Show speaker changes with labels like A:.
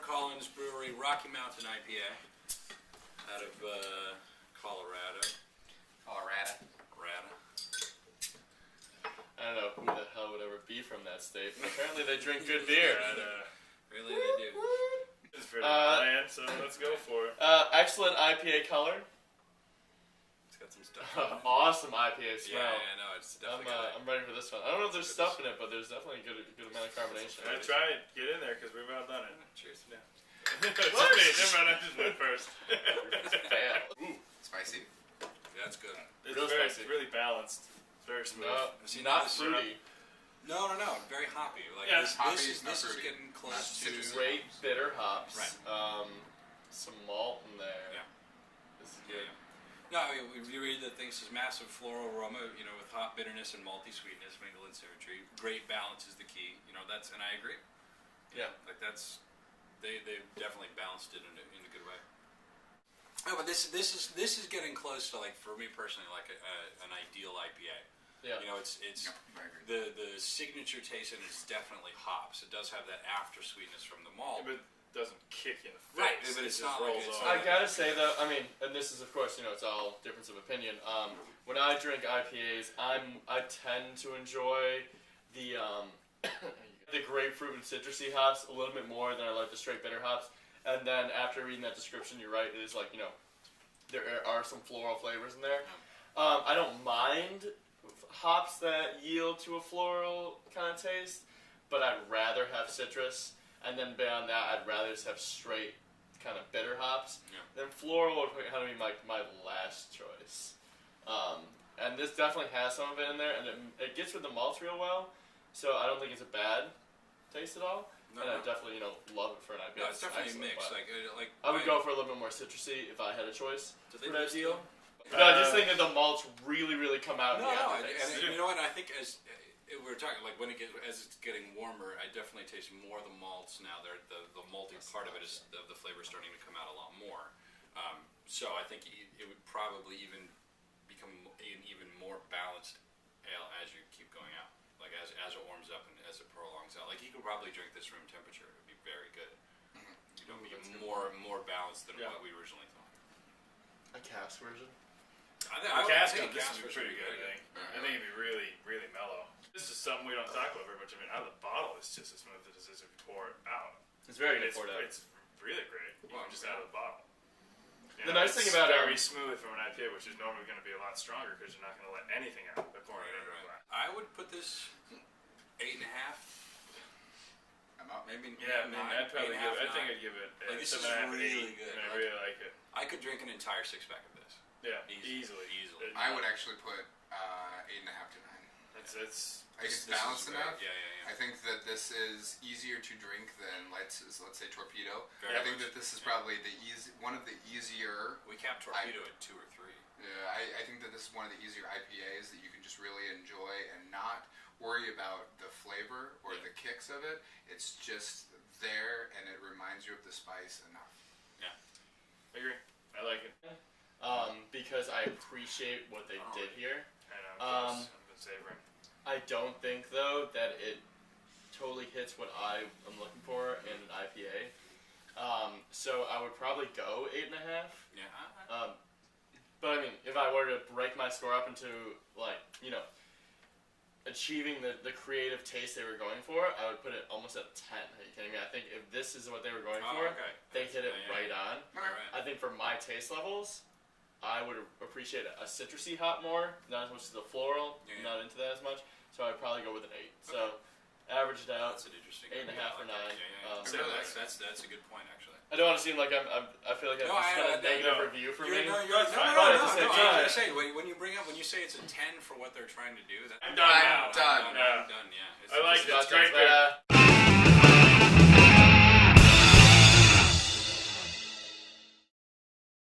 A: Collins Brewery Rocky Mountain IPA out of Colorado.
B: I don't know who the hell would ever be from that state, but apparently they drink good beer.
A: Really, they do.
C: It's pretty bland, so let's go for it.
B: Excellent IPA color.
A: It's got some stuff.
B: Awesome IPA smell.
A: Yeah, no, it's definitely
B: I'm ready for this one. I don't know if there's stuff in it, but there's definitely a good amount of carbonation.
C: Try it. Get in there, because we've all done it.
A: Cheers.
C: Yeah. What? Never mind, I just went first.
B: Fail.
D: Ooh, spicy.
A: Yeah, that's good.
C: It's
B: spicy.
C: really balanced. It's very smooth.
B: Not fruity.
A: No. Very hoppy. Like
C: Yeah,
A: this is getting close to
B: Great bitter hops.
A: Right.
B: Some malt in there.
A: Yeah.
B: This is good.
A: No, we read that things is massive floral aroma, with hop bitterness and malty sweetness, mingle and symmetry. Great balance is the key. And I agree.
B: Yeah.
A: Like they definitely balanced it in a good way. Oh, but this is getting close to, like, for me personally, like an ideal IPA.
B: Yeah.
A: It's
D: Yeah, I agree.
A: the signature taste, and it's definitely hops. It does have that after sweetness from the malt.
C: Yeah, but it doesn't kick you in the face.
A: Right, but it's not like it's
B: I gotta say though, and this is of course, it's all difference of opinion. When I drink IPAs, I tend to enjoy the the grapefruit and citrusy hops a little bit more than I like the straight bitter hops. And then after reading that description, you're right. It is like there are some floral flavors in there. I don't mind hops that yield to a floral kind of taste, but I'd rather have citrus. And then beyond that, I'd rather just have straight kind of bitter hops.
A: Yeah.
B: Then floral would kind of be my last choice. And this definitely has some of it in there, and it gets with the malts real well. So I don't think it's a bad taste at all.
A: No,
B: and I definitely
A: no,
B: love it for an IPA.
A: it's definitely a mix. Like
B: I would go for a little bit more citrusy if I had a choice.
A: Do they
B: for that
A: list
B: deal?
A: them?
B: No, I just think that the malts really come out.
A: No,
B: in the
A: no,
B: aftertaste.
A: and you know what? I think as we're talking, like as it's getting warmer, I definitely taste more of the malts now. The malty part of it is the flavor starting to come out a lot more. So I think it would probably even become an even more balanced ale as you keep going out. Like as it warms up and as it prolongs out. Like you could probably drink this room temperature. It would be very good. Be more balanced than what we originally thought.
B: A cask version.
A: I
C: Cask
A: think
C: this
A: cask
C: would be
A: version
C: pretty good. I think it'd be really mellow. This is something we don't talk about very much. I mean, out of the bottle, it's just as smooth as if you pour it out.
B: It's very good poured out.
C: It's really great. Just out of the bottle.
B: The nice thing about
C: very smooth from an IPA, which is normally going to be a lot stronger because you're not going to let anything out by pouring it into a glass.
A: I would put this 8.5.
D: I'm up.
A: Maybe.
C: Yeah, I mean, I'd probably give it. I think I'd give it
A: Like, this is
C: 7.5,
A: really
C: 8.
A: good.
C: I really like it.
A: I could drink an entire 6-pack of this.
C: Yeah,
A: Easily.
D: I would actually put 8.5 to 9.
C: It's
D: I think it's balanced enough.
A: Yeah.
D: I think that this is easier to drink than let's say Torpedo.
A: Very
D: I think
A: much.
D: that this is probably one of the easier.
A: We capped Torpedo at 2 or 3.
D: Yeah, I think that this is one of the easier IPAs that you can just really enjoy and not worry about the flavor or the kicks of it. It's just there and it reminds you of the spice enough.
A: Yeah.
C: I agree. I like it.
B: Because I appreciate what they did here.
C: I know. I've been savoring.
B: I don't think though that it totally hits what I am looking for in an IPA. So I would probably go 8.5.
A: Yeah.
B: But I mean, if I were to break my score up into achieving the creative taste they were going for, I would put it almost at 10. Are you kidding me? I think if this is what they were going for, they hit it right on.
A: Right.
B: I think for my taste levels, I would appreciate a citrusy hop more, not as much as the floral. Not into that as much. So I'd probably go with an 8. So average it out.
A: That's an interesting.
B: 8.5 or 9.
A: That's a good point actually.
B: I don't want to seem like I feel like I've just got a negative review for me.
A: No.
B: But at the same time,
A: I say when you say it's a 10 for what they're trying to do,
C: I'm done now.
D: Done.
A: Yeah.
C: I like it. It's great.